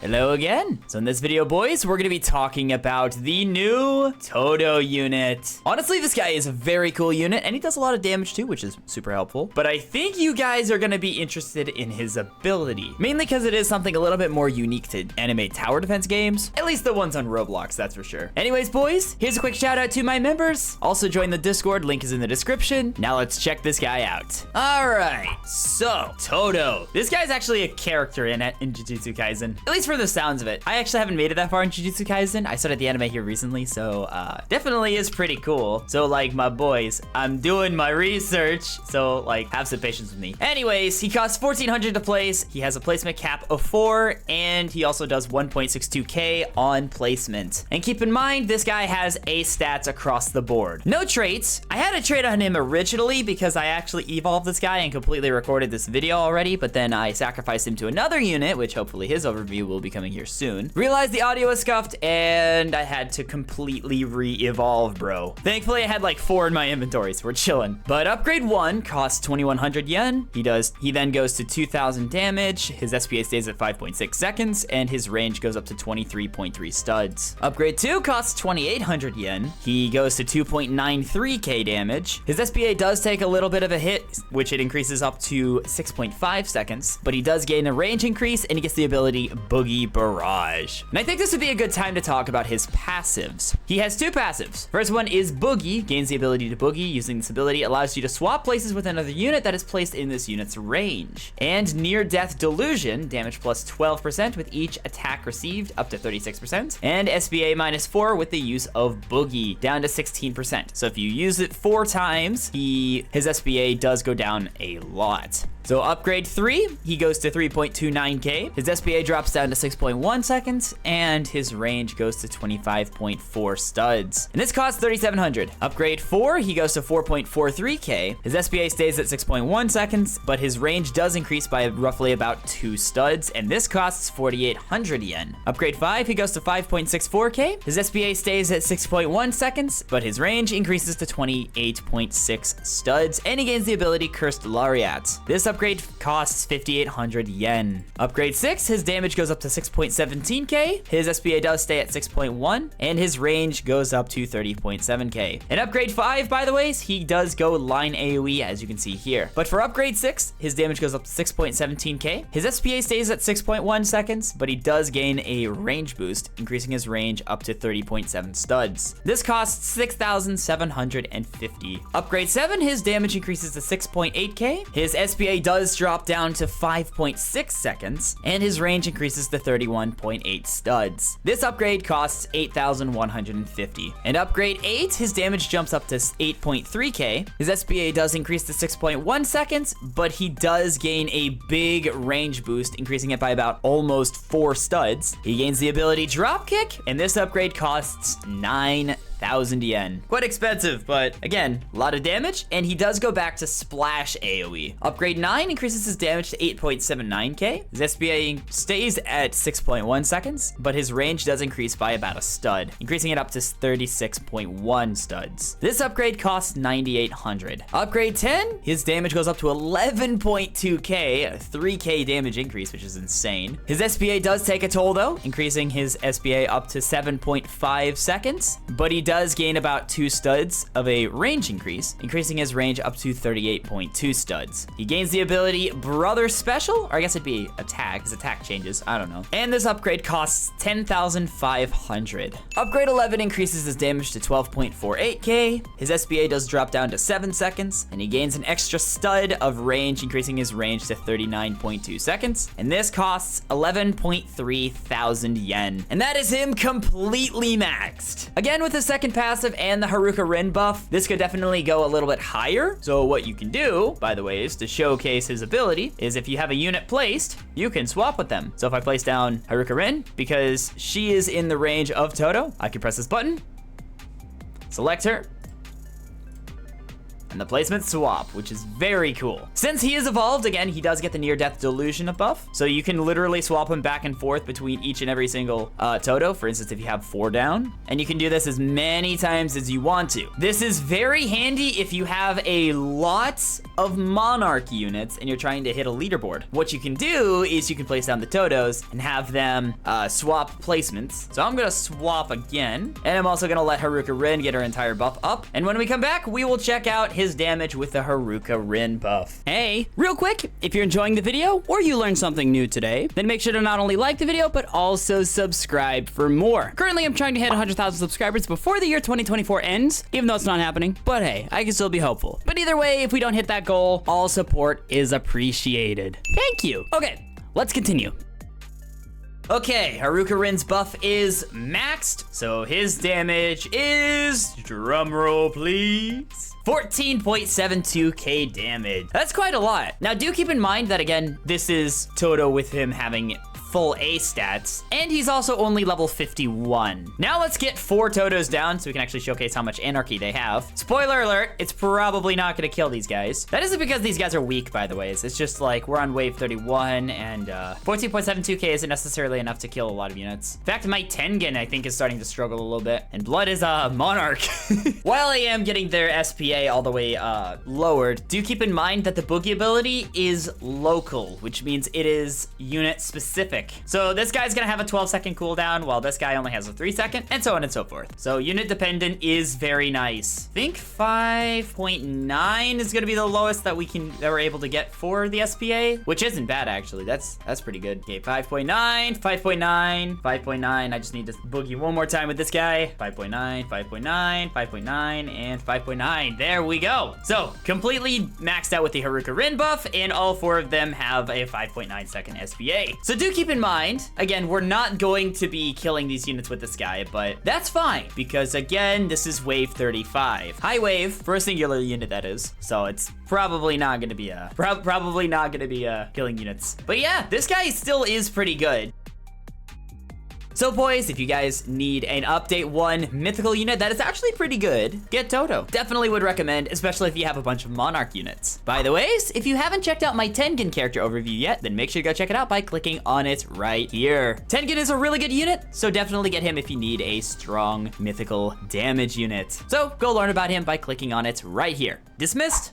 Hello again. So in this video, boys, we're going to be talking about the new TODO unit. Honestly, this guy is a very cool unit, and he does a lot of damage too, which is super helpful. But I think you guys are going to be interested in his ability, mainly because it is something a little bit more unique to anime tower defense games, at least the ones on Roblox, that's for sure. Anyways, boys, here's a quick shout out to my members. Also join the Discord, link is in the description. Now let's check this guy out. All right, so TODO. This guy's actually a character in Jujutsu Kaisen, at least for the sounds of it. I actually haven't made it that far in Jujutsu Kaisen. I started the anime here recently, so definitely is pretty cool. So like my boys, I'm doing my research, so like have some patience with me. Anyways, he costs 1,400 to place. He has a placement cap of 4, and he also does 1.62k on placement. And keep in mind, this guy has A stats across the board. No traits. I had a trait on him originally because I actually evolved this guy and completely recorded this video already, but then I sacrificed him to another unit, which hopefully his overview will be coming here soon. Realized the audio was scuffed and I had to completely re-evolve, bro. Thankfully, I had like 4 in my inventory, so we're chilling. But upgrade 1 costs 2,100 yen. He then goes to 2,000 damage. His SPA stays at 5.6 seconds and his range goes up to 23.3 studs. Upgrade 2 costs 2,800 yen. He goes to 2.93k damage. His SPA does take a little bit of a hit, which it increases up to 6.5 seconds, but he does gain a range increase and he gets the ability Boogie Barrage. And I think this would be a good time to talk about his passives. He has 2 passives. First one is Boogie, gains the ability to boogie. Using this ability allows you to swap places with another unit that is placed in this unit's range. And Near Death Delusion, damage plus 12% with each attack received, up to 36%. And SBA minus 4 with the use of Boogie, down to 16%. So if you use it 4 times, his SBA does go down a lot. So upgrade 3, he goes to 3.29k. His SPA drops down to 6.1 seconds, and his range goes to 25.4 studs. And this costs 3,700. Upgrade 4, he goes to 4.43k. His SPA stays at 6.1 seconds, but his range does increase by roughly about 2 studs, and this costs 4,800 yen. Upgrade 5, he goes to 5.64k. His SPA stays at 6.1 seconds, but his range increases to 28.6 studs, and he gains the ability Cursed Lariat. This upgrade costs 5,800 yen. Upgrade 6, his damage goes up to 6.17k. His SPA does stay at 6.1, and his range goes up to 30.7k. And upgrade 5, by the way, he does go line AoE, as you can see here. But for upgrade 6, his damage goes up to 6.17k. His SPA stays at 6.1 seconds, but he does gain a range boost, increasing his range up to 30.7 studs. This costs 6,750. Upgrade 7, his damage increases to 6.8k. His SPA does drop down to 5.6 seconds, and his range increases to 31.8 studs. This upgrade costs 8,150. And upgrade 8, his damage jumps up to 8.3k. His SPA does increase to 6.1 seconds, but he does gain a big range boost, increasing it by about almost 4 studs. He gains the ability Dropkick, and this upgrade costs 9,000 yen. Quite expensive, but again, a lot of damage, and he does go back to Splash AoE. Upgrade 9 increases his damage to 8.79k. His SPA stays at 6.1 seconds, but his range does increase by about a stud, increasing it up to 36.1 studs. This upgrade costs 9,800. Upgrade 10, his damage goes up to 11.2k, a 3k damage increase, which is insane. His SPA does take a toll though, increasing his SPA up to 7.5 seconds, but he does gain about 2 studs of a range increase, increasing his range up to 38.2 studs. He gains the ability Brother Special, or I guess it'd be attack, his attack changes, I don't know. And this upgrade costs 10,500. Upgrade 11 increases his damage to 12.48k. His SPA does drop down to 7 seconds, and he gains an extra stud of range, increasing his range to 39.2 seconds. And this costs 11.3 thousand yen. And that is him completely maxed. Again, with the second passive and the Haruka Rin buff, this could definitely go a little bit higher. So what you can do, by the way, is to showcase his ability is if you have a unit placed, you can swap with them. So if I place down Haruka Rin, because she is in the range of TODO, I can press this button, select her, and the placement swap, which is very cool. Since he is evolved, again, he does get the near-death delusion buff, so you can literally swap him back and forth between each and every single TODO, for instance, if you have 4 down, and you can do this as many times as you want to. This is very handy if you have a lot of Monarch units and you're trying to hit a leaderboard. What you can do is you can place down the TODOs and have them swap placements. So I'm gonna swap again, and I'm also gonna let Haruka Rin get her entire buff up, and when we come back, we will check out his damage with the Haruka Rin buff. Hey, real quick, if you're enjoying the video or you learned something new today, then make sure to not only like the video, but also subscribe for more. Currently, I'm trying to hit 100,000 subscribers before the year 2024 ends, even though it's not happening, but hey, I can still be hopeful. But either way, if we don't hit that goal, all support is appreciated. Thank you. Okay, let's continue. Okay, Haruka Rin's buff is maxed, so his damage is, drumroll please, 14.72k damage. That's quite a lot. Now do keep in mind that again, this is TODO with him having full A stats, and he's also only level 51. Now let's get 4 TODOs down so we can actually showcase how much anarchy they have. Spoiler alert, it's probably not gonna kill these guys. That isn't because these guys are weak, by the way. It's just like we're on wave 31, and 14.72k isn't necessarily enough to kill a lot of units. In fact, my Tengen, I think, is starting to struggle a little bit, and Blood is a Monarch. While I am getting their SPA all the way lowered, do keep in mind that the Boogie ability is local, which means it is unit specific. So this guy's gonna have a 12-second cooldown, while this guy only has a 3-second, and so on and so forth. So unit dependent is very nice. I think 5.9 is gonna be the lowest that we're able to get for the SPA, which isn't bad actually. That's pretty good. Okay, 5.9, 5.9, 5.9. I just need to boogie one more time with this guy. 5.9, 5.9, 5.9, and 5.9. There we go. So completely maxed out with the Haruka Rin buff, and all 4 of them have a 5.9 second SPA. So do keep in mind, again, we're not going to be killing these units with this guy, but that's fine, because again, this is wave 35. High wave, for a singular unit that is, so it's probably not gonna be killing units. But yeah, this guy still is pretty good. So boys, if you guys need an update 1 mythical unit that is actually pretty good, get TODO. Definitely would recommend, especially if you have a bunch of Monarch units. By the ways, if you haven't checked out my Tengen character overview yet, then make sure to go check it out by clicking on it right here. Tengen is a really good unit, so definitely get him if you need a strong mythical damage unit. So go learn about him by clicking on it right here. Dismissed?